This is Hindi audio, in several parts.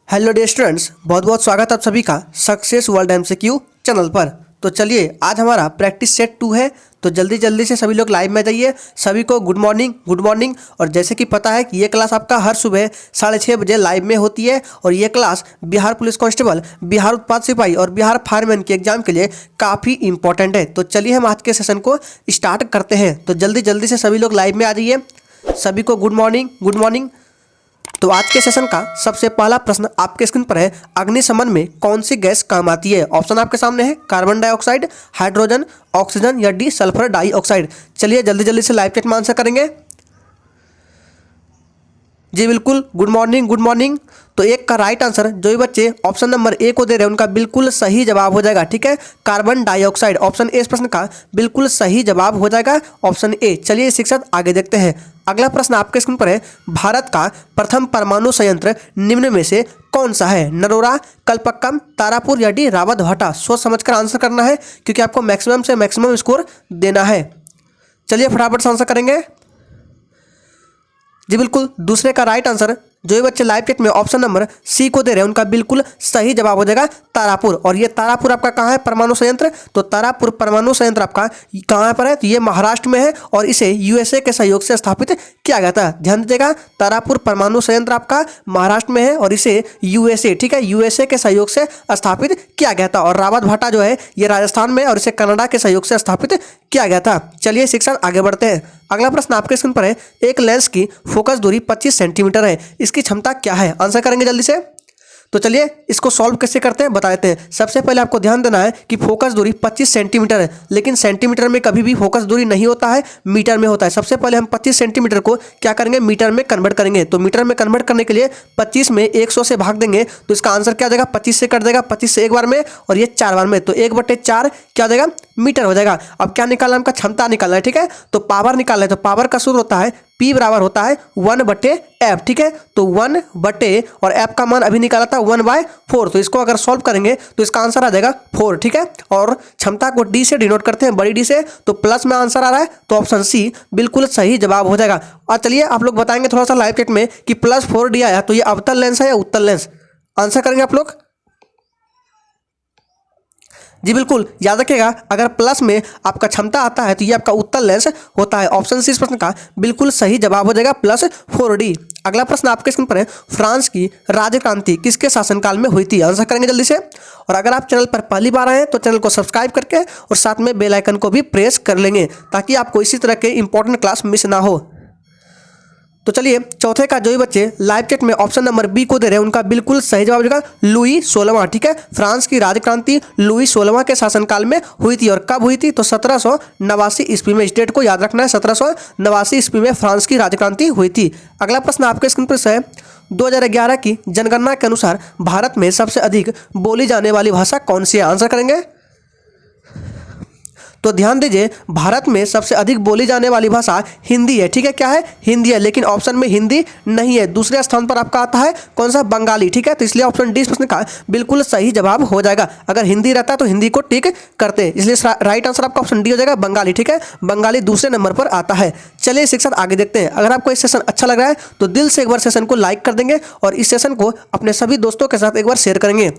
हेलो डियर स्टूडेंट्स, बहुत बहुत स्वागत आप सभी का सक्सेस वर्ल्ड एमसीक्यू चैनल पर। तो चलिए आज हमारा प्रैक्टिस सेट 2 है। तो जल्दी जल्दी से सभी लोग लाइव में जाइए। सभी को गुड मॉर्निंग गुड मॉर्निंग। और जैसे कि पता है कि ये क्लास आपका हर सुबह 6:30 बजे लाइव में होती है और ये class Bihar police constable, Bihar उत्पाद सिपाही और बिहार फायरमैन के एग्जाम के लिए काफ़ी इंपॉर्टेंट है। तो चलिए हम आज के सेशन को स्टार्ट करते हैं। तो जल्दी जल्दी से सभी लोग लाइव में आ जाइए। सभी को गुड मॉर्निंग गुड मॉर्निंग। तो आज के सेशन का सबसे पहला प्रश्न आपके स्क्रीन पर है, अग्निशमन में कौन सी गैस काम आती है? ऑप्शन आपके सामने है, कार्बन डाइऑक्साइड, हाइड्रोजन, ऑक्सीजन या डी सल्फर डाइऑक्साइड। चलिए जल्दी जल्दी से लाइव चैट में आंसर करेंगे। जी बिल्कुल, गुड मॉर्निंग गुड मॉर्निंग। तो एक का राइट आंसर जो भी बच्चे ऑप्शन नंबर ए को दे रहे हैं उनका बिल्कुल सही जवाब हो जाएगा। ठीक है, कार्बन डाइऑक्साइड ऑप्शन ए इस प्रश्न का बिल्कुल सही जवाब हो जाएगा, ऑप्शन ए। चलिए इसी के साथ आगे देखते हैं। अगला प्रश्न आपके स्क्रीन पर है, भारत का प्रथम परमाणु संयंत्र निम्न में से कौन सा है? नरोरा, कलपक्कम, तारापुर या डी रावत भाटा। सोच समझकर आंसर करना है क्योंकि आपको मैक्सिमम से मैक्सिमम स्कोर देना है। चलिए फटाफट से आंसर करेंगे। जी बिल्कुल, दूसरे का राइट आंसर जो भी बच्चे लाइव चैट में ऑप्शन नंबर सी को दे रहे हैं उनका बिल्कुल सही जवाब हो जाएगा तारापुर। और ये तारापुर आपका कहाँ है परमाणु संयंत्र? तो तारापुर परमाणु संयंत्र आपका कहाँ पर है? तो ये महाराष्ट्र में है और इसे यूएसए के सहयोग से स्थापित किया गया था। ध्यान दीजिएगा, तारापुर परमाणु संयंत्र आपका महाराष्ट्र में है और इसे यूएसए, ठीक है, यूएसए के सहयोग से स्थापित किया गया था। और रावत भाटा जो है ये राजस्थान में और इसे कनाडा के सहयोग से स्थापित किया गया था। चलिए शिक्षा आगे बढ़ते हैं। अगला प्रश्न आपके स्क्रीन पर है, एक लेंस की फोकस दूरी 25 सेंटीमीटर है, इसकी क्षमता क्या है? आंसर करेंगे जल्दी से। तो चलिए इसको सॉल्व कैसे करते हैं बता देते हैं। सबसे पहले आपको ध्यान देना है कि फोकस दूरी 25 सेंटीमीटर है, लेकिन सेंटीमीटर में कभी भी फोकस दूरी नहीं होता है, मीटर में होता है। सबसे पहले हम 25 सेंटीमीटर को क्या करेंगे? मीटर में कन्वर्ट करेंगे। तो मीटर में कन्वर्ट करने के लिए 25 में 100 से भाग देंगे तो इसका आंसर क्या हो जाएगा? 25 से कट देगा, 25 से एक बार में और ये 4 बार में, तो 1/4 क्या हो जाएगा? मीटर हो जाएगा। अब क्या निकालना है? हमका क्षमता निकालना है। ठीक है, तो पावर निकालना है। तो पावर का सूत्र होता है P बराबर होता है 1/F। ठीक है, तो 1/, और F का मान अभी निकाला था 1/4। तो इसको अगर सॉल्व करेंगे तो इसका आंसर आ जाएगा 4। ठीक है, और क्षमता को D से डिनोट करते हैं, बड़ी D से, तो प्लस में आंसर आ रहा है तो ऑप्शन सी बिल्कुल सही जवाब हो जाएगा। और चलिए आप लोग बताएंगे थोड़ा सा लाइव चैट में कि +4D आया तो ये अवतल लेंस है या उत्तल लेंस? आंसर करेंगे आप लोग। जी बिल्कुल, याद रखिएगा अगर प्लस में आपका क्षमता आता है तो ये आपका उत्तल लेंस होता है। ऑप्शन सी इस प्रश्न का बिल्कुल सही जवाब हो जाएगा, +4D। अगला प्रश्न आपके स्क्रीन पर है, फ्रांस की राज्य क्रांति किसके शासनकाल में हुई थी? आंसर करेंगे जल्दी से। और अगर आप चैनल पर पहली बार आए हैं तो चैनल को सब्सक्राइब करके और साथ में बेल आइकन को भी प्रेस कर लेंगे ताकि आपको इसी तरह के इंपॉर्टेंट क्लास मिस ना हो। तो चलिए चौथे का जो भी बच्चे लाइव चैट में ऑप्शन नंबर बी को दे रहे हैं उनका बिल्कुल सही जवाब हो जाएगा लुई 16वां। ठीक है, फ्रांस की राज्य क्रांति लुई 16वां के शासनकाल में हुई थी। और कब हुई थी? तो 1789 ईस्वी में। इस डेट को याद रखना है, 1789 ईस्वी में फ्रांस की राज्य क्रांति हुई थी। अगला प्रश्न आपके स्क्रीन पर है, 2011 की जनगणना के अनुसार भारत में सबसे अधिक बोली जाने वाली भाषा कौन सी है? आंसर करेंगे। तो ध्यान दीजिए, भारत में सबसे अधिक बोली जाने वाली भाषा हिंदी है। ठीक है, क्या है? हिंदी है, लेकिन ऑप्शन में हिंदी नहीं है। दूसरे स्थान पर आपका आता है कौन सा? बंगाली। ठीक है, तो इसलिए ऑप्शन डी इस प्रश्न का बिल्कुल सही जवाब हो जाएगा। अगर हिंदी रहता तो हिंदी को टिक करते, इसलिए राइट आंसर आपका ऑप्शन डी हो जाएगा, बंगाली। ठीक है, बंगाली दूसरे नंबर पर आता है। चलिए इस साथ आगे देखते हैं। अगर आपको इस सेशन अच्छा लग रहा है तो दिल से एक बार सेशन को लाइक कर देंगे और इस सेशन को अपने सभी दोस्तों के साथ एक बार शेयर करेंगे।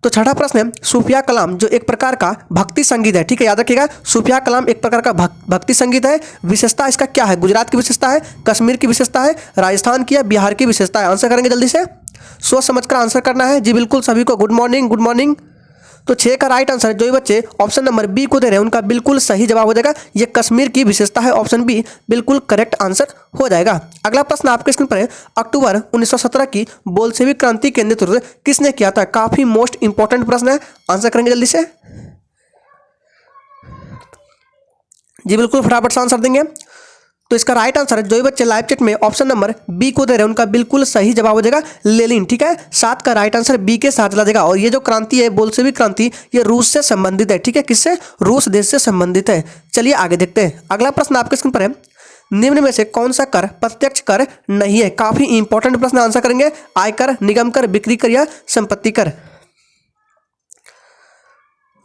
तो छठा प्रश्न है, सूफिया कलाम जो एक प्रकार का भक्ति संगीत है। ठीक है, याद रखिएगा, सूफिया कलाम एक प्रकार का भक्ति संगीत है। विशेषता इसका क्या है? गुजरात की विशेषता है, कश्मीर की विशेषता है, राजस्थान की या बिहार की विशेषता है? आंसर करेंगे जल्दी से, सोच समझकर आंसर करना है। जी बिल्कुल, सभी को गुड मॉर्निंग गुड मॉर्निंग। तो 6 का राइट आंसर जो भी बच्चे ऑप्शन नंबर बी को दे रहे हैं उनका बिल्कुल सही जवाब हो जाएगा, ये कश्मीर की विशेषता है। ऑप्शन बी बिल्कुल करेक्ट आंसर हो जाएगा। अगला प्रश्न आपके स्क्रीन पर है, अक्टूबर 1917 की बोल्शेविक क्रांति के नेतृत्व किसने किया था? काफी मोस्ट इंपॉर्टेंट प्रश्न है, आंसर करेंगे जल्दी से। जी बिल्कुल, फटाफट से आंसर देंगे। तो इसका राइट आंसर जो भी बच्चे लाइव चैट में ऑप्शन नंबर बी को दे रहे हैं उनका बिल्कुल सही जवाब हो जाएगा लेनिन। ठीक है, 7 का राइट आंसर बी के साथ चला जाएगा। और ये जो क्रांति है बोल्शेविक क्रांति ये रूस से संबंधित है। ठीक है, किससे? रूस देश से संबंधित है। चलिए आगे देखते हैं। अगला प्रश्न आपके स्क्रीन पर है, निम्न में से कौन सा कर प्रत्यक्ष कर नहीं है? काफी इंपॉर्टेंट प्रश्न, आंसर करेंगे आयकर, निगम कर, बिक्री कर या संपत्ति कर?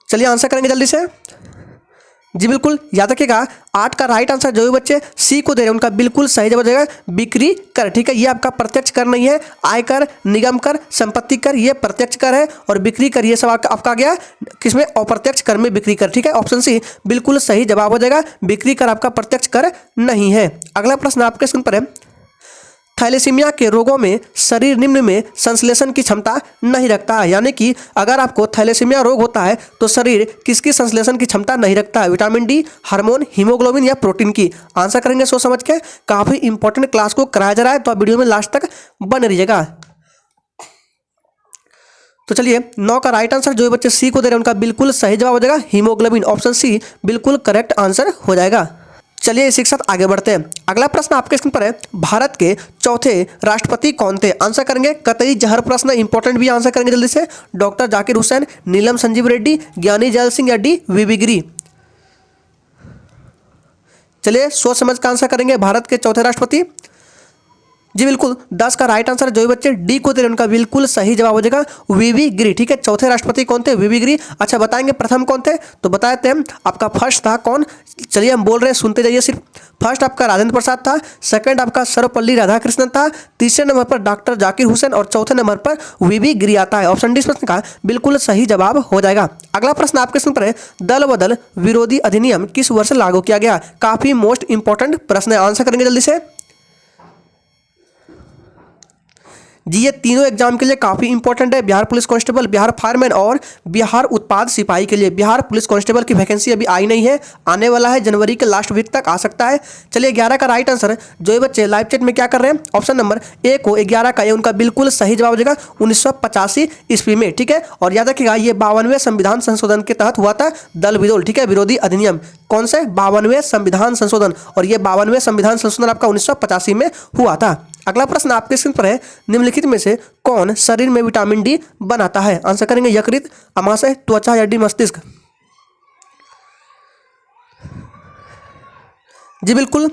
चलिए आंसर करेंगे जल्दी से। जी बिल्कुल, याद रखिएगा 8 का राइट आंसर जो भी बच्चे सी को दे रहे हैं उनका बिल्कुल सही जवाब हो जाएगा बिक्री कर। ठीक है, ये आपका प्रत्यक्ष कर नहीं है, आयकर, निगम कर, संपत्ति कर ये प्रत्यक्ष कर है, और बिक्री कर ये सब आपका आ गया किसमें, अप्रत्यक्ष कर में बिक्री कर। ठीक है, ऑप्शन सी बिल्कुल सही जवाब हो जाएगा, बिक्री कर आपका प्रत्यक्ष कर नहीं है। अगला प्रश्न आपके स्क्रीन पर है, थैलेसीमिया के रोगों में शरीर निम्न में संश्लेषण की क्षमता नहीं रखता है, यानी कि अगर आपको थैलेसीमिया रोग होता है तो शरीर किसकी संश्लेषण की क्षमता नहीं रखता है, विटामिन डी, हार्मोन, हीमोग्लोबिन या प्रोटीन की। आंसर करेंगे सोच समझ के, काफी इंपॉर्टेंट क्लास को कराया जा रहा है तो आप वीडियो में लास्ट तक बने रहिएगा। तो चलिए 9 का राइट आंसर जो बच्चे सी को दे रहे हैं उनका बिल्कुल सही जवाब हो जाएगा हीमोग्लोबिन, ऑप्शन सी बिल्कुल करेक्ट आंसर हो जाएगा। चलिए इसी के साथ आगे बढ़ते हैं। अगला प्रश्न आपके स्क्रीन पर है, भारत के चौथे राष्ट्रपति कौन थे। आंसर करेंगे कतई जहर प्रश्न, इंपॉर्टेंट भी आंसर करेंगे जल्दी से। डॉक्टर जाकिर हुसैन, नीलम संजीव रेड्डी, ज्ञानी जैल सिंह या डी वीवी गिरी। चलिए सोच समझ का आंसर करेंगे, भारत के चौथे राष्ट्रपति। जी बिल्कुल 10 का राइट आंसर जो भी बच्चे डी को दे रहे हैं उनका बिल्कुल सही जवाब हो जाएगा वीवी गिरी। ठीक है, चौथे राष्ट्रपति कौन थे, वीवी गिरी। अच्छा बताएंगे प्रथम कौन थे, तो बताते हैं आपका फर्स्ट था कौन, चलिए हम बोल रहे हैं सुनते जाइए सिर्फ। फर्स्ट आपका राजेंद्र प्रसाद था, सेकंड आपका सर्वपल्ली राधाकृष्णन था, तीसरे नंबर पर डॉक्टर जाकिर हुसैन और चौथे नंबर पर वीवी गिरी आता है। ऑप्शन डी इस प्रश्न का बिल्कुल सही जवाब हो जाएगा। अगला प्रश्न आपके स्क्रीन पर है, दल बदल विरोधी अधिनियम किस वर्ष लागू किया गया। काफी मोस्ट इंपॉर्टेंट प्रश्न है, आंसर करेंगे जल्दी से। जी ये तीनों एग्जाम के लिए काफ़ी इंपॉर्टेंट है, Bihar police constable, Bihar fireman और बिहार उत्पाद सिपाही के लिए। बिहार पुलिस कांस्टेबल की वैकेंसी अभी आई नहीं है, आने वाला है, जनवरी के लास्ट वीक तक आ सकता है। चलिए 11 का राइट आंसर जो ये बच्चे लाइव चैट में क्या कर रहे हैं, ऑप्शन नंबर ए को 11 का, ये उनका बिल्कुल सही जवाब हो जाएगा 1985 ईस्वी में। ठीक है, और याद रखिएगा ये 52वें संविधान संशोधन के तहत हुआ था दल विरोध। ठीक है, विरोधी अधिनियम कौन से, 52वें संविधान संशोधन, और ये 52वें संविधान संशोधन आपका 1985 में हुआ था। अगला प्रश्न आपके स्क्रीन पर है, निम्नलिखित में से कौन शरीर में विटामिन डी बनाता है। आंसर करेंगे यकृत, अमाशय, त्वचा या डी मस्तिष्क। जी बिल्कुल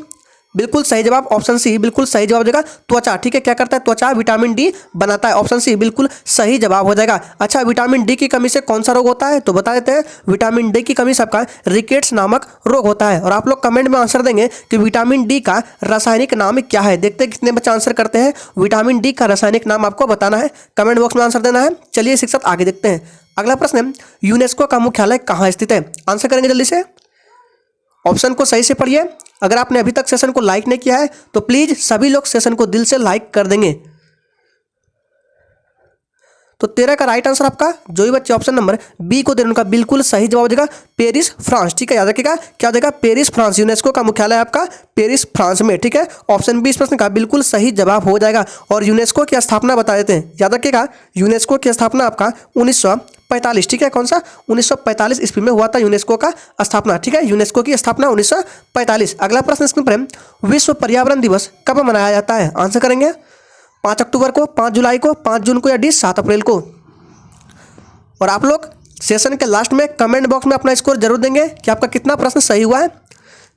बिल्कुल सही जवाब ऑप्शन सी बिल्कुल सही जवाब हो जाएगा त्वचा। ठीक है, क्या करता है, त्वचा विटामिन डी बनाता है, ऑप्शन सी बिल्कुल सही जवाब हो जाएगा। अच्छा विटामिन डी की कमी से कौन सा रोग होता है, तो बता देते हैं विटामिन डी की कमी से आपका रिकेट्स नामक रोग होता है। और आप लोग कमेंट में आंसर देंगे कि विटामिन डी का रासायनिक नाम क्या है। देखते हैं कितने बच्चे आंसर करते हैं, विटामिन डी का रासायनिक नाम आपको बताना है, कमेंट बॉक्स में आंसर देना है। चलिए इसी के साथ आगे देखते हैं। अगला प्रश्न है, यूनेस्को का मुख्यालय कहाँ स्थित है। आंसर करेंगे जल्दी से, ऑप्शन को सही से पढ़िए। अगर आपने अभी तक सेशन को लाइक नहीं किया है तो प्लीज सभी लोग सेशन को दिल से लाइक कर देंगे। तो 13 का राइट आंसर आपका जो भी बच्चे ऑप्शन नंबर बी को दे उनका बिल्कुल सही जवाब हो जाएगा पेरिस फ्रांस। ठीक है, याद रखिएगा क्या देगा, पेरिस फ्रांस। यूनेस्को का मुख्यालय आपका पेरिस फ्रांस में। ठीक है, ऑप्शन बी इस प्रश्न का बिल्कुल सही जवाब हो जाएगा। और यूनेस्को की स्थापना बता देते हैं, याद रखिएगा यूनेस्को की स्थापना आपका 1945। ठीक है, कौन सा 1945 ईस्वी में हुआ था यूनेस्को का स्थापना। ठीक है, यूनेस्को की स्थापना 1945। अगला प्रश्न स्क्रीन पर है, विश्व पर्यावरण दिवस कब मनाया जाता है। आंसर करेंगे 5 अक्टूबर को, 5 जुलाई को, 5 जून को या डी 7 अप्रैल को। और आप लोग सेशन के लास्ट में कमेंट बॉक्स में अपना स्कोर जरूर देंगे कि आपका कितना प्रश्न सही हुआ है।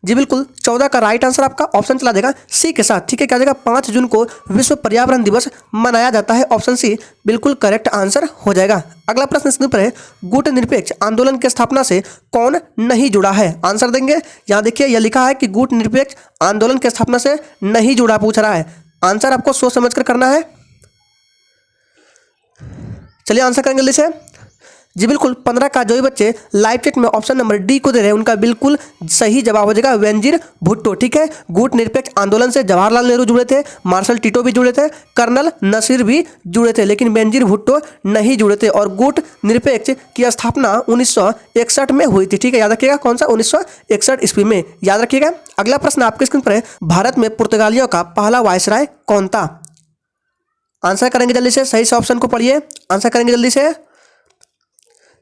जी बिल्कुल 14 का राइट आंसर आपका ऑप्शन चला देगा सी के साथ। ठीक है, क्या जाएगा 5 जून को विश्व पर्यावरण दिवस मनाया जाता है, ऑप्शन सी बिल्कुल करेक्ट आंसर हो जाएगा। अगला प्रश्न स्क्रीन पर है, गुट निरपेक्ष आंदोलन की स्थापना से कौन नहीं जुड़ा है। आंसर देंगे, यहाँ देखिए यह लिखा है कि गुट निरपेक्ष आंदोलन की स्थापना से नहीं जुड़ा पूछ रहा है। आंसर आपको सोच समझकर करना है। चलिए आंसर करेंगे जल्दी से। जी बिल्कुल 15 का जो भी बच्चे लाइव चैट में ऑप्शन नंबर डी को दे रहे हैं उनका बिल्कुल सही जवाब हो जाएगा वेंजीर भुट्टो। ठीक है, गुट निरपेक्ष आंदोलन से जवाहरलाल नेहरू जुड़े थे, मार्शल टिटो भी जुड़े थे, कर्नल नसीर भी जुड़े थे, लेकिन वेंजीर भुट्टो नहीं जुड़े थे। और गुट निरपेक्ष की स्थापना 1961 में हुई थी। ठीक है, याद रखिएगा कौन सा 1961 ईस्वी में, याद रखिएगा। अगला प्रश्न आपके स्क्रीन पर है, भारत में पुर्तगालियों का पहला वायसराय कौन था। आंसर करेंगे जल्दी से, सही से ऑप्शन को पढ़िए, आंसर करेंगे जल्दी से।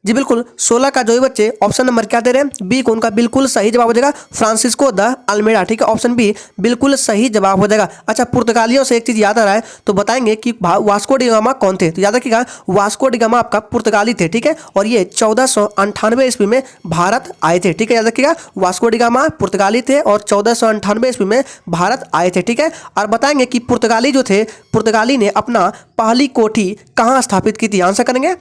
जी बिल्कुल 16 का जो भी बच्चे ऑप्शन नंबर क्या दे रहे हैं, बी को, उनका बिल्कुल सही जवाब हो जाएगा फ्रांसिस्को द अल्मेडा। ठीक है, ऑप्शन बी बिल्कुल सही जवाब हो जाएगा। अच्छा पुर्तगालियों से एक चीज याद आ रहा है तो बताएंगे कि वास्को डी गामा कौन थे, तो याद रखिएगा वास्को डी गामा आपका पुर्तगाली थे। ठीक है, और ये 1498 ईस्वी में भारत आए थे। ठीक है, याद रखिएगा वास्को डी गामा पुर्तगाली थे और 1498 ईस्वी में भारत आए थे। ठीक है, और बताएंगे कि पुर्तगाली जो थे, पुर्तगाली ने अपना पहली कोठी कहाँ स्थापित की थी। आंसर करेंगे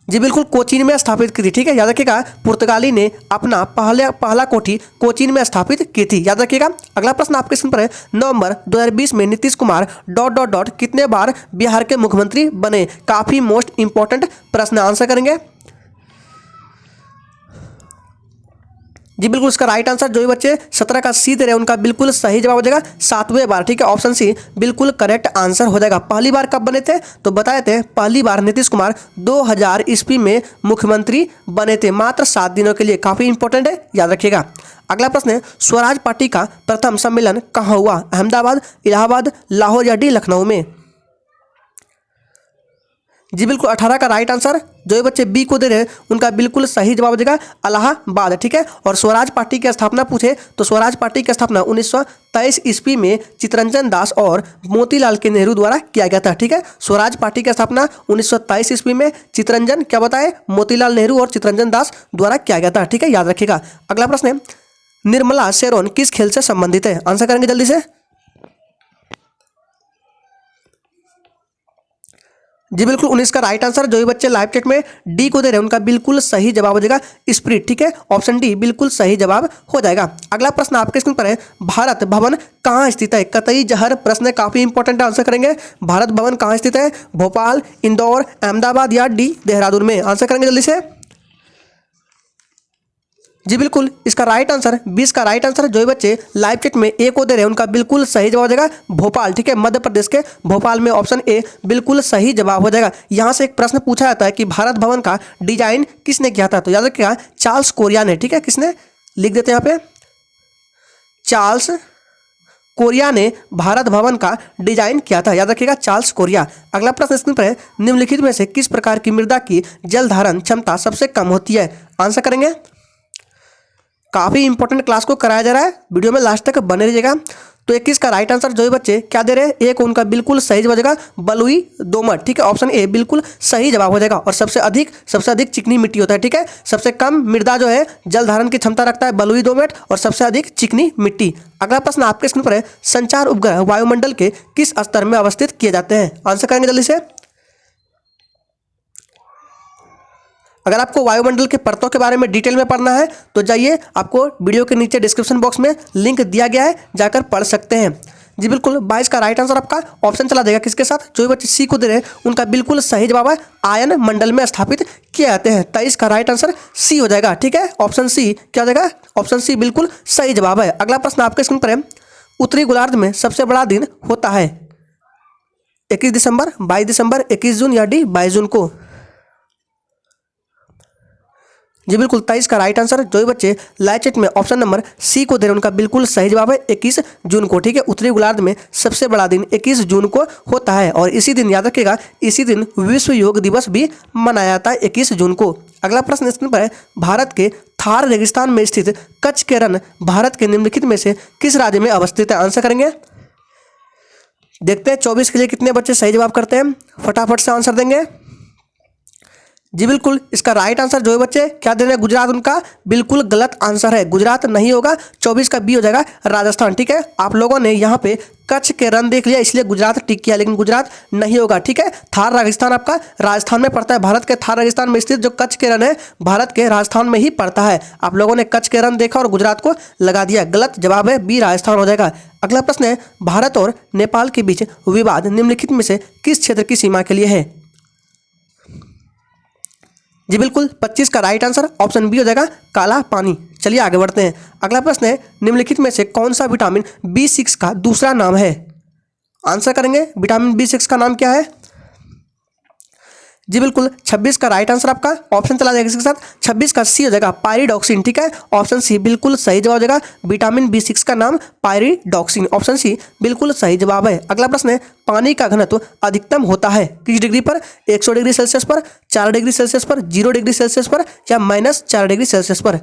जी बिल्कुल, कोचीन में स्थापित की थी। ठीक है, याद रखिएगा, पुर्तगाली ने अपना पहला कोठी कोचीन में स्थापित की थी, याद रखिएगा। अगला प्रश्न आपके स्क्रीन पर है, नवंबर 2020 में नीतीश कुमार ... कितने बार बिहार के मुख्यमंत्री बने? काफी मोस्ट इंपॉर्टेंट प्रश्न, आंसर करेंगे। जी बिल्कुल, इसका राइट आंसर जो भी बच्चे 17 का सी दे रहे हैं उनका बिल्कुल सही जवाब हो जाएगा 7वें बार। ठीक है, ऑप्शन सी बिल्कुल करेक्ट आंसर हो जाएगा। पहली बार कब बने थे? तो बताए थे पहली बार नीतीश कुमार 2000 ईस्वी में मुख्यमंत्री बने थे, मात्र 7 दिनों के लिए। काफी इंपॉर्टेंट है, याद रखिएगा। अगला प्रश्न है, स्वराज पार्टी का प्रथम सम्मेलन कहाँ हुआ? अहमदाबाद, इलाहाबाद, लाहौर या डी लखनऊ में? जी बिल्कुल, 18 का राइट आंसर जो बच्चे बी को दे रहे हैं उनका बिल्कुल सही जवाब हो जाएगा इलाहाबाद। ठीक है, और स्वराज पार्टी की स्थापना पूछे तो स्वराज पार्टी की स्थापना 1923 ईस्वी में चित्तरंजन दास और मोतीलाल के नेहरू द्वारा किया गया था। ठीक है, स्वराज पार्टी की स्थापना 1923 ईस्वी में चित्तरंजन क्या बताए मोतीलाल नेहरू और चित्तरंजन दास द्वारा किया गया था। ठीक है, याद रखिएगा। अगला प्रश्न है, निर्मला शेरोन किस खेल से संबंधित है? आंसर करेंगे जल्दी से। जी बिल्कुल, 19 का राइट आंसर जो भी बच्चे लाइव चैट में डी को दे रहे हैं उनका बिल्कुल सही जवाब हो जाएगा स्प्रिट। ठीक है, ऑप्शन डी बिल्कुल सही जवाब हो जाएगा। अगला प्रश्न आपके स्क्रीन पर है, भारत भवन कहाँ स्थित है? कतई जहर प्रश्न है, काफी इंपॉर्टेंट आंसर करेंगे। भारत भवन कहाँ स्थित है? भोपाल, इंदौर, अहमदाबाद या डी देहरादून में? आंसर करेंगे जल्दी से। जी बिल्कुल, इसका राइट आंसर 20 का राइट आंसर जो बच्चे लाइव चैट में ए को दे रहे हैं उनका बिल्कुल सही जवाब हो जाएगा भोपाल। ठीक है, मध्य प्रदेश के भोपाल में ऑप्शन ए बिल्कुल सही जवाब हो जाएगा। यहाँ से एक प्रश्न पूछा जाता है कि भारत भवन का डिजाइन किसने किया था? तो याद रखिएगा चार्ल्स कोरिया ने। ठीक है, किसने? लिख देते हैं यहाँ पे, चार्ल्स कोरिया ने भारत भवन का डिजाइन किया था, याद रखिएगा चार्ल्स कोरिया। अगला प्रश्न स्क्रीन पर है, निम्नलिखित में से किस प्रकार की मृदा की जल धारण क्षमता सबसे कम होती है? आंसर करेंगे। काफी इंपॉर्टेंट क्लास को कराया जा रहा है, वीडियो में लास्ट तक बने रहिएगा। तो 21 का राइट आंसर जो भी बच्चे क्या दे रहे हैं ए को उनका बिल्कुल सही जवाब हो जाएगा बलुई दोमट। ठीक है, ऑप्शन ए बिल्कुल सही जवाब हो जाएगा। और सबसे अधिक चिकनी मिट्टी होता है। ठीक है, सबसे कम मृदा जो है जल धारण की क्षमता रखता है बलुई दोमट और सबसे अधिक चिकनी मिट्टी। अगला प्रश्न आपके स्क्रीन पर है, संचार उपग्रह वायुमंडल के किस स्तर में अवस्थित किए जाते हैं? आंसर करेंगे जल्दी से। अगर आपको वायुमंडल के परतों के बारे में डिटेल में पढ़ना है तो जाइए, आपको वीडियो के नीचे डिस्क्रिप्शन बॉक्स में लिंक दिया गया है, जाकर पढ़ सकते हैं। जी बिल्कुल, 22 का राइट आंसर आपका ऑप्शन चला जाएगा किसके साथ? जो बच्चे सी को दे रहे हैं उनका बिल्कुल सही जवाब है आयन मंडल में स्थापित किए जाते हैं। 23 का राइट आंसर सी हो जाएगा। ठीक है, ऑप्शन सी क्या हो जाएगा? ऑप्शन सी बिल्कुल सही जवाब है। अगला प्रश्न आपके स्क्रीन पर है, उत्तरी गोलार्ध में सबसे बड़ा दिन होता है? 21 दिसंबर, 22 दिसंबर, 21 जून या डी 22 जून को? जी बिल्कुल, 23 का राइट आंसर जो भी बच्चे लाइव चैट में ऑप्शन नंबर सी को दे रहे हैं उनका बिल्कुल सही जवाब है 21 जून को। ठीक है, उत्तरी गोलार्ध में सबसे बड़ा दिन 21 जून को होता है और इसी दिन याद रखिएगा इसी दिन विश्व योग दिवस भी मनाया जाता है 21 जून को। अगला प्रश्न स्क्रीन पर है, भारत के थार रेगिस्तान में स्थित कच्छ के रण भारत के निम्नलिखित में से किस राज्य में अवस्थित है? आंसर करेंगे। देखते हैं 24 के लिए कितने बच्चे सही जवाब करते हैं, फटाफट से आंसर देंगे। जी बिल्कुल, इसका राइट आंसर जो है बच्चे क्या दे रहे हैं गुजरात, उनका बिल्कुल गलत आंसर है, गुजरात नहीं होगा। 24 का बी हो जाएगा राजस्थान। ठीक है, आप लोगों ने यहाँ पे कच्छ के रण देख लिया इसलिए गुजरात टिक किया, लेकिन गुजरात नहीं होगा। ठीक है, थार रेगिस्तान आपका राजस्थान में पड़ता है। भारत के थार रेगिस्तान में स्थित जो कच्छ के रण है भारत के राजस्थान में ही पड़ता है। आप लोगों ने कच्छ के रण देखा और गुजरात को लगा दिया, गलत जवाब है बी राजस्थान हो जाएगा। अगला प्रश्न है, भारत और नेपाल के बीच विवाद निम्नलिखित में से किस क्षेत्र की सीमा के लिए है? जी बिल्कुल, 25 का राइट आंसर ऑप्शन बी हो जाएगा काला पानी। चलिए आगे बढ़ते हैं। अगला प्रश्न है, निम्नलिखित में से कौन सा विटामिन B6 का दूसरा नाम है? आंसर करेंगे, विटामिन B6 का नाम क्या है? जी बिल्कुल, 26 का राइट आंसर आपका ऑप्शन चला जाएगा इसके साथ 26 का सी हो जाएगा पायरिडॉक्सिन। ठीक है, ऑप्शन सी बिल्कुल सही जवाब हो जाएगा विटामिन B6 का नाम पायरिडॉक्सिन, ऑप्शन सी बिल्कुल सही जवाब है। अगला प्रश्न है, पानी का घनत्व अधिकतम होता है किस डिग्री पर? 100 डिग्री सेल्सियस पर, 4 डिग्री सेल्सियस पर, 0 डिग्री सेल्सियस पर या -4 डिग्री सेल्सियस पर?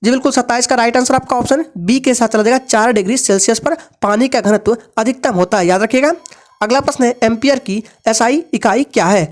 जी बिल्कुल, 27 का राइट आंसर आपका ऑप्शन बी के साथ चला जाएगा 4 डिग्री सेल्सियस पर पानी का घनत्व अधिकतम होता है, याद रखिएगा। अगला प्रश्न है, एम्पियर की एसआई इकाई क्या है?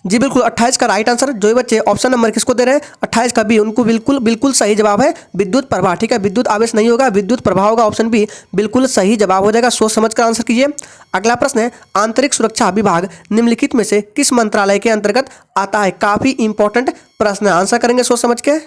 जी बिल्कुल 28 का राइट आंसर। जो भी बच्चे ऑप्शन नंबर किसको दे रहे हैं 28 का बी, उनको बिल्कुल बिल्कुल सही जवाब है विद्युत प्रवाह। ठीक है, विद्युत आवेश नहीं होगा, विद्युत प्रवाह होगा। ऑप्शन बी बिल्कुल सही जवाब हो जाएगा। सोच समझ कर आंसर कीजिए। अगला प्रश्न है, आंतरिक सुरक्षा विभाग निम्नलिखित में से किस मंत्रालय के अंतर्गत आता है? काफी इंपॉर्टेंट प्रश्न है, आंसर करेंगे सोच समझ के।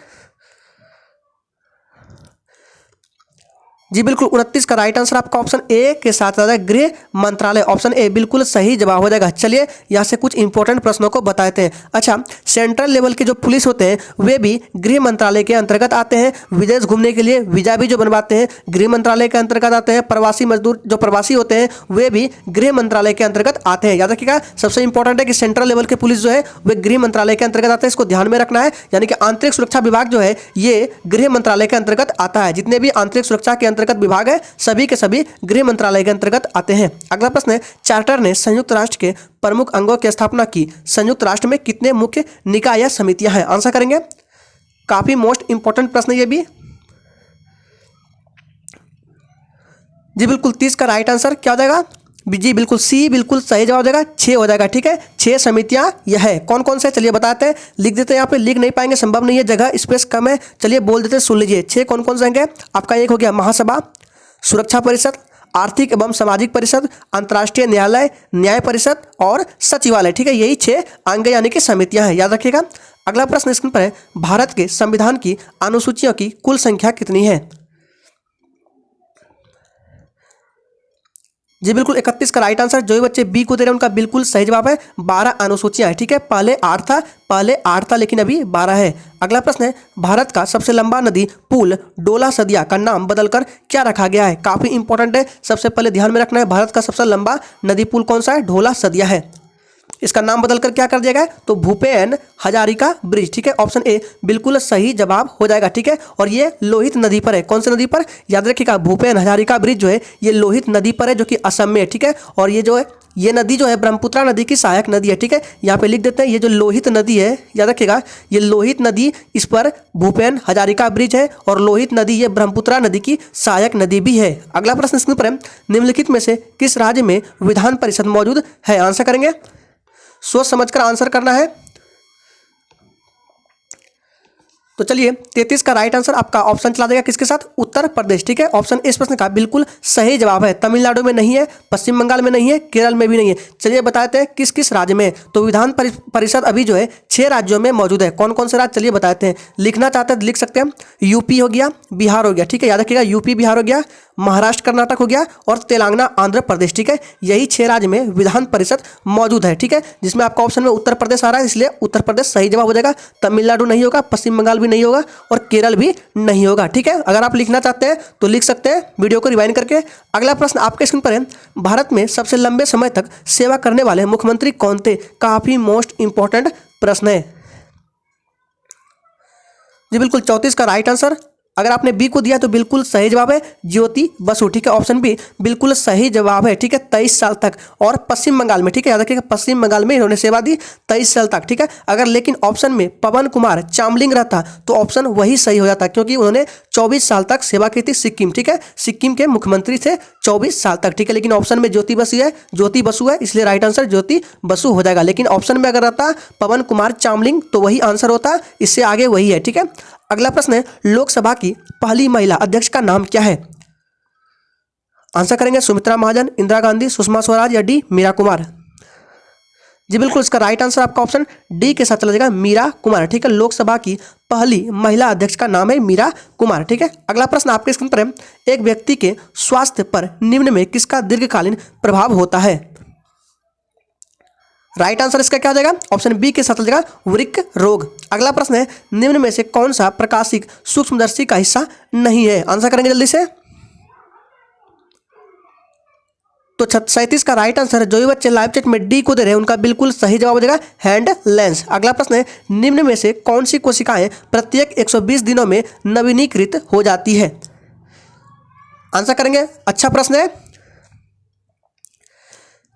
जी बिल्कुल 29 का राइट आंसर आपका ऑप्शन ए के साथ आ जाएगा गृह मंत्रालय। ऑप्शन ए बिल्कुल सही जवाब हो जाएगा। चलिए यहाँ से कुछ इंपॉर्टेंट प्रश्नों को बताते हैं। अच्छा, सेंट्रल लेवल के जो पुलिस होते हैं वे भी गृह मंत्रालय के अंतर्गत आते हैं। विदेश घूमने के लिए वीजा भी जो बनवाते हैं गृह मंत्रालय के अंतर्गत आते हैं। प्रवासी मजदूर जो प्रवासी होते हैं वे भी गृह मंत्रालय के अंतर्गत आते हैं। याद रखिएगा, सबसे इंपॉर्टेंट है कि सेंट्रल लेवल के पुलिस जो है वे गृह मंत्रालय के अंतर्गत आते हैं, इसको ध्यान में रखना है। यानी कि आंतरिक सुरक्षा विभाग जो है ये गृह मंत्रालय के अंतर्गत आता है। जितने भी आंतरिक सुरक्षा के अंतर्गत विभाग है सभी के सभी गृह मंत्रालय के अंतर्गत आते हैं। अगला प्रश्न है, चार्टर ने संयुक्त राष्ट्र के प्रमुख अंगों की स्थापना की। संयुक्त राष्ट्र में कितने मुख्य निकाय या समितियां हैं? आंसर करेंगे। काफी मोस्ट इंपॉर्टेंट प्रश्न ये भी। जी बिल्कुल 30 का राइट आंसर क्या हो जाएगा? जी बिल्कुल सी बिल्कुल सही जवाब हो जाएगा, 6 हो जाएगा। ठीक है, 6 समितियां यह है। कौन कौन से चलिए बताते हैं, लिख देते हैं। यहाँ पे लिख नहीं पाएंगे, संभव नहीं है, जगह स्पेस कम है। चलिए बोल देते हैं, सुन लीजिए। 6 कौन कौन से होंगे आपका? एक हो गया महासभा, सुरक्षा परिषद, आर्थिक एवं सामाजिक परिषद, अंतर्राष्ट्रीय न्यायालय, न्याय परिषद और सचिवालय। ठीक है, यही 6 अंग यानी कि समितियां हैं, याद रखिएगा। अगला प्रश्न स्क्रीन पर है, भारत के संविधान की अनुसूचियों की कुल संख्या कितनी है? जी बिल्कुल 31 का राइट आंसर। जो भी बच्चे बी को दे रहे हैं उनका बिल्कुल सही जवाब है, 12 अनुसूचियां हैं। ठीक है, पहले 8 था लेकिन अभी 12 है। अगला प्रश्न है, भारत का सबसे लंबा नदी पुल डोला सदिया का नाम बदलकर क्या रखा गया है? काफी इंपॉर्टेंट है, सबसे पहले ध्यान में रखना है। भारत का सबसे लंबा नदी पुल कौन सा है? ढोला सदिया है। इसका नाम बदलकर क्या कर दिया गया? तो भूपेन हजारिका ब्रिज। ठीक है, ऑप्शन ए बिल्कुल सही जवाब हो जाएगा। ठीक है, और ये लोहित नदी पर है। कौन सी नदी पर? याद रखिएगा, भूपेन हजारिका ब्रिज जो है ये लोहित नदी पर है, जो कि असम में है। ठीक है, और ये जो है ये नदी जो है ब्रह्मपुत्रा नदी की सहायक नदी है। ठीक है, यहाँ पे लिख देते हैं, ये जो लोहित नदी है, याद रखिएगा, ये लोहित नदी, इस पर भूपेन हजारिका ब्रिज है, और लोहित नदी ये ब्रह्मपुत्रा नदी की सहायक नदी भी है। अगला प्रश्न स्क्रीन पर है, निम्नलिखित में से किस राज्य में विधान परिषद मौजूद है? आंसर करेंगे, सोच समझकर आंसर करना है। तो चलिए 33 का राइट आंसर आपका ऑप्शन चला देगा किसके साथ? उत्तर प्रदेश। ठीक है, ऑप्शन इस प्रश्न का बिल्कुल सही जवाब है। तमिलनाडु में नहीं है, पश्चिम बंगाल में नहीं है, केरल में भी नहीं है। चलिए बताते हैं किस किस राज्य में। तो विधान परिषद अभी जो है 6 राज्यों में मौजूद है। कौन कौन से राज्य? चलिए बताते हैं। लिखना चाहते हैं लिख सकते हैं। यूपी हो गया, बिहार हो गया। ठीक है, याद रखिएगा, यूपी बिहार हो गया, महाराष्ट्र कर्नाटक हो गया, और तेलंगाना आंध्र प्रदेश। ठीक है, यही 6 राज्य में विधान परिषद मौजूद है। ठीक है, जिसमें आपका ऑप्शन में उत्तर प्रदेश आ रहा है, इसलिए उत्तर प्रदेश सही जवाब हो जाएगा। तमिलनाडु नहीं होगा, पश्चिम बंगाल भी नहीं होगा, और केरल भी नहीं होगा। ठीक है, अगर आप लिखना चाहते हैं तो लिख सकते हैं वीडियो को रिवाइंड करके। अगला प्रश्न आपके स्क्रीन पर है, भारत में सबसे लंबे समय तक सेवा करने वाले मुख्यमंत्री कौन थे? काफी मोस्ट इंपॉर्टेंट प्रश्न है। जी बिल्कुल 34 का राइट आंसर। अगर आपने बी को दिया तो बिल्कुल सही जवाब है ज्योति बसु। ठीक है, ऑप्शन बी बिल्कुल सही जवाब है। ठीक है, 23 साल तक, और पश्चिम बंगाल में। ठीक है, याद रखिएगा, पश्चिम बंगाल में इन्होंने सेवा दी 23 साल तक। ठीक है, अगर लेकिन ऑप्शन में पवन कुमार चामलिंग रहता तो ऑप्शन वही सही हो जाता, क्योंकि उन्होंने 24 साल तक सेवा की थी सिक्किम। ठीक है, सिक्किम के मुख्यमंत्री थे 24 साल तक। ठीक है, लेकिन ऑप्शन में ज्योति बसु है, इसलिए राइट आंसर ज्योति बसु हो जाएगा। लेकिन ऑप्शन में अगर रहता पवन कुमार चामलिंग तो वही आंसर होता, इससे आगे वही है। ठीक है, अगला प्रश्न है, लोकसभा की पहली महिला अध्यक्ष का नाम क्या है? आंसर करेंगे, सुमित्रा महाजन, इंदिरा गांधी, सुषमा स्वराज, या डी मीरा कुमार। जी बिल्कुल, इसका राइट आंसर आपका ऑप्शन डी के साथ चला जाएगा, मीरा कुमार। ठीक है, लोकसभा की पहली महिला अध्यक्ष का नाम है मीरा कुमार। ठीक है, अगला प्रश्न आपके स्क्रीन पर है, एक व्यक्ति के स्वास्थ्य पर निम्न में किसका दीर्घकालीन प्रभाव होता है? राइट आंसर इसका क्या हो जाएगा? ऑप्शन बी के साथ चल जाएगा, वृक्क रोग। अगला प्रश्न है, निम्न में से कौन सा प्रकाशिक सूक्ष्मदर्शी का हिस्सा नहीं है? आंसर करेंगे जल्दी से। तो 37 का राइट आंसर है। जो भी बच्चे लाइव चैट में डी को दे रहे हैं उनका बिल्कुल सही जवाब हो जाएगा, हैंड लेंस। अगला प्रश्न है, निम्न में से कौन सी कोशिकाएं प्रत्येक 120 दिनों में नवीनीकृत हो जाती है? आंसर करेंगे, अच्छा प्रश्न है।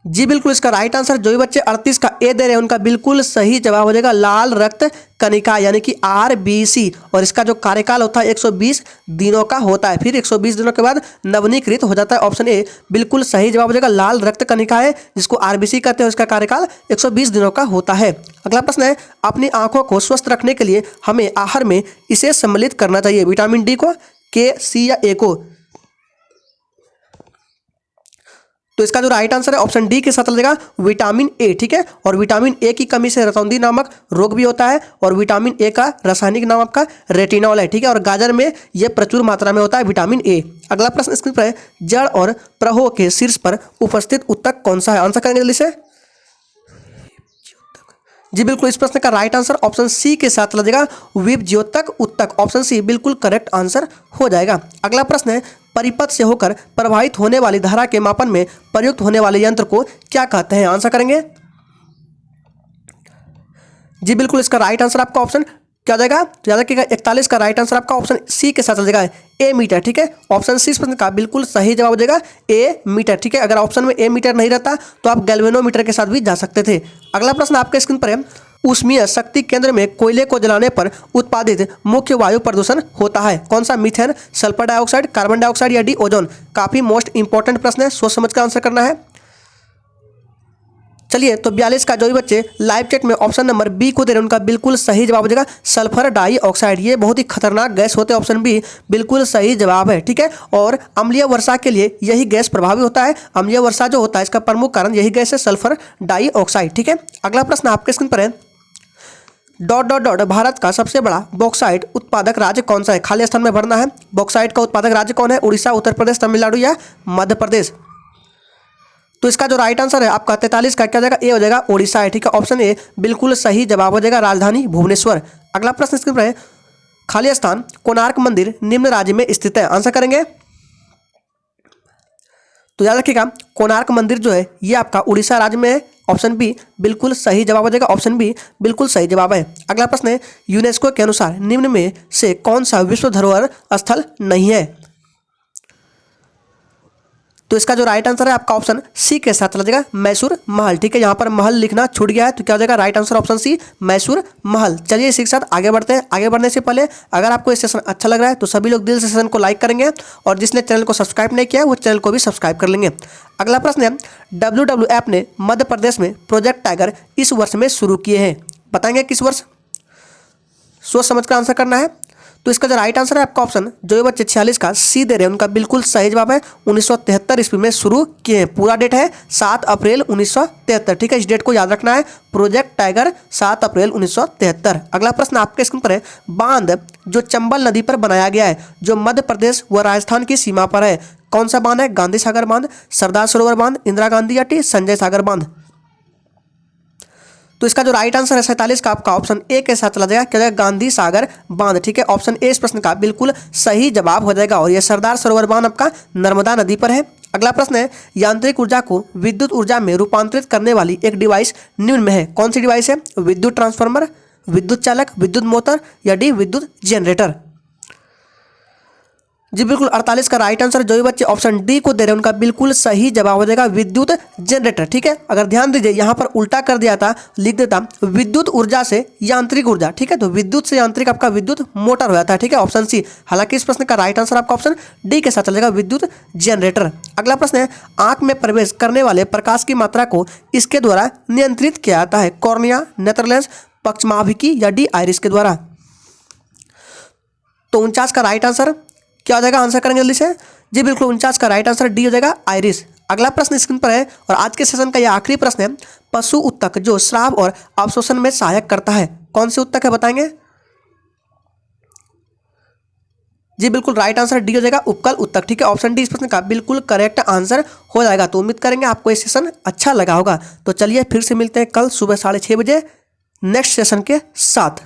जी बिल्कुल, इसका राइट आंसर जो भी बच्चे 38 का ए दे रहे हैं उनका बिल्कुल सही जवाब हो जाएगा लाल रक्त कणिका यानी कि RBC। और इसका जो कार्यकाल होता है 120 दिनों का होता है, फिर 120 दिनों के बाद नवनीकृत हो जाता है। ऑप्शन ए बिल्कुल सही जवाब हो जाएगा लाल रक्त कणिका है जिसको RBC कहते हैं, उसका कार्यकाल 120 दिनों का होता है। अगला प्रश्न है, अपनी आंखों को स्वस्थ रखने के लिए हमें आहार में इसे सम्मिलित करना चाहिए, विटामिन डी को, के, सी या ए को। तो इसका जो राइट आंसर है ऑप्शन डी के साथ लगेगा विटामिन ए। ठीक है, और विटामिन ए की कमी से रतौंधी नामक रोग भी होता है, और विटामिन ए का रासायनिक नाम आपका रेटिनॉल है। ठीक है, और गाजर में यह प्रचुर मात्रा में होता है विटामिन ए। अगला प्रश्न स्क्रीन पर है, जड़ और प्रवाह के शीर्ष पर उपस्थित उत्तक कौन सा है? आंसर करेंगे जल्दी से। जी बिल्कुल, इस प्रश्न का राइट आंसर ऑप्शन सी के साथ लगेगा विभज्योतक उत्तक। ऑप्शन सी बिल्कुल करेक्ट आंसर हो जाएगा। अगला प्रश्न है, परिपथ से होकर प्रवाहित होने वाली धारा के मापन में प्रयुक्त होने वाले यंत्र को क्या कहते हैं? आंसर करेंगे। जी बिल्कुल, इसका राइट आंसर आपका ऑप्शन क्या हो जाएगा? तो याद रखिएगा 41 का राइट आंसर आपका ऑप्शन सी के साथ लगेगा ए मीटर। ठीक है, ऑप्शन सी इस प्रश्न का बिल्कुल सही जवाब हो जाएगा ए मीटर। ठीक है, अगर ऑप्शन में ए मीटर नहीं रहता तो आप गैल्वेनोमीटर के साथ भी जा सकते थे। अगला प्रश्न आपके स्क्रीन पर है, ऊष्मीय शक्ति केंद्र में कोयले को जलाने पर उत्पादित मुख्य वायु प्रदूषण होता है कौन सा? Methane, sulphur dioxide, carbon dioxide या डी ओजोन? काफी मोस्ट इंपॉर्टेंट प्रश्न है, सोच समझ कर आंसर करना है। चलिए, तो 42 का जो भी बच्चे लाइव चैट में ऑप्शन नंबर बी को दे रहे हैं उनका बिल्कुल सही जवाब हो जाएगा सल्फर डाइऑक्साइड। ये बहुत ही खतरनाक गैस होते हैं, ऑप्शन बी बिल्कुल सही जवाब है। ठीक है, और अम्लीय वर्षा के लिए यही गैस प्रभावी होता है। अम्लीय वर्षा जो होता है इसका प्रमुख कारण यही गैस है सल्फर डाइऑक्साइड। ठीक है, अगला प्रश्न आपके स्क्रीन पर है, डॉट डॉट डॉट भारत का सबसे बड़ा बॉक्साइट उत्पादक राज्य कौन सा है? खाली स्थान में भरना है। बॉक्साइट का उत्पादक राज्य कौन है? उड़ीसा, उत्तर प्रदेश, तमिलनाडु या मध्य प्रदेश? तो इसका जो राइट आंसर है आपका 43 का क्या हो जाएगा? ए हो जाएगा उड़ीसा है। ठीक है, ऑप्शन ए बिल्कुल सही जवाब हो जाएगा राजधानी भुवनेश्वर। अगला प्रश्न स्क्रीन पर है, खाली स्थान कोणार्क मंदिर निम्न राज्य में स्थित है। आंसर करेंगे। तो याद रखिएगा कोणार्क मंदिर जो है ये आपका उड़ीसा राज्य में है। ऑप्शन बी बिल्कुल सही जवाब हो जाएगा, ऑप्शन बी बिल्कुल सही जवाब है। अगला प्रश्न है, यूनेस्को के अनुसार निम्न में से कौन सा विश्व धरोहर स्थल नहीं है? तो इसका जो राइट आंसर है आपका ऑप्शन सी के साथ लगेगा मैसूर महल। ठीक है, यहाँ पर महल लिखना छूट गया है तो क्या हो जाएगा? Right answer option C Mysore Mahal. चलिए इसी के साथ आगे बढ़ते हैं। आगे बढ़ने से पहले अगर आपको ये सेशन अच्छा लग रहा है तो सभी लोग दिल से सेशन को लाइक करेंगे, और जिसने चैनल को सब्सक्राइब नहीं किया है वो चैनल को भी सब्सक्राइब कर लेंगे। अगला प्रश्न है, WWF ने मध्य प्रदेश में प्रोजेक्ट टाइगर इस वर्ष में शुरू किए हैं, बताएंगे किस वर्ष? सोच समझ कर आंसर करना है। तो इसका जो राइट आंसर है आपका ऑप्शन जो ये बच्चे 46 का सी दे रहे हैं उनका बिल्कुल सही जवाब है 1973 ईस्वी में शुरू किए हैं। पूरा डेट है 7 अप्रैल 1973। ठीक है, इस डेट को याद रखना है, प्रोजेक्ट टाइगर 7 अप्रैल 1973। अगला प्रश्न आपके स्क्रीन पर है, बांध जो चंबल नदी पर बनाया गया है जो मध्य प्रदेश व राजस्थान की सीमा पर है कौन सा बांध है? गांधी सागर बांध, सरदार सरोवर बांध, इंदिरा गांधी या टी संजय सागर बांध? तो इसका जो राइट आंसर है 47 का आपका ऑप्शन ए के साथ चला जाएगा, क्या जाएगा? गांधी सागर बांध। ठीक है, ऑप्शन ए इस प्रश्न का बिल्कुल सही जवाब हो जाएगा, और यह सरदार सरोवर बांध आपका नर्मदा नदी पर है। अगला प्रश्न है, यांत्रिक ऊर्जा को विद्युत ऊर्जा में रूपांतरित करने वाली एक डिवाइस निम्न में है कौन सी डिवाइस है? विद्युत ट्रांसफार्मर, विद्युत चालक, विद्युत मोटर या डी विद्युत जनरेटर? जी बिल्कुल, 48 का राइट आंसर जो भी बच्चे ऑप्शन डी को दे रहे हैं उनका बिल्कुल सही जवाब हो जाएगा विद्युत जनरेटर। ठीक है, अगर ध्यान दीजिए यहाँ पर उल्टा कर दिया था, लिख देता विद्युत ऊर्जा से यांत्रिक ऊर्जा। ठीक है, तो विद्युत से यांत्रिक आपका विद्युत मोटर हो जाता है। ठीक है, ऑप्शन सी। हालांकि इस प्रश्न का राइट आंसर आपका ऑप्शन डी के साथ चलेगा विद्युत जनरेटर। अगला प्रश्न है, आंख में प्रवेश करने वाले प्रकाश की मात्रा को इसके द्वारा नियंत्रित किया जाता है कॉर्निया, नेत्रलेंस, पक्षमाभिकी या डी आइरिस के द्वारा? तो 49 का राइट आंसर क्या हो जाएगा? आंसर करेंगे जल्दी से। जी बिल्कुल, 49 का राइट आंसर डी हो जाएगा आइरिस। अगला प्रश्न स्क्रीन पर है और आज के सेशन का यह आखिरी प्रश्न है, पशु उत्तक जो स्राव और अवशोषण में सहायक करता है कौन से उत्तक है बताएंगे? जी बिल्कुल, राइट आंसर डी हो जाएगा उपकल उत्तक। ठीक है, ऑप्शन डी इस प्रश्न का बिल्कुल करेक्ट आंसर हो जाएगा। तो उम्मीद करेंगे आपको ये सेशन अच्छा लगा होगा। तो चलिए फिर से मिलते हैं कल सुबह 6:30 बजे नेक्स्ट सेशन के साथ।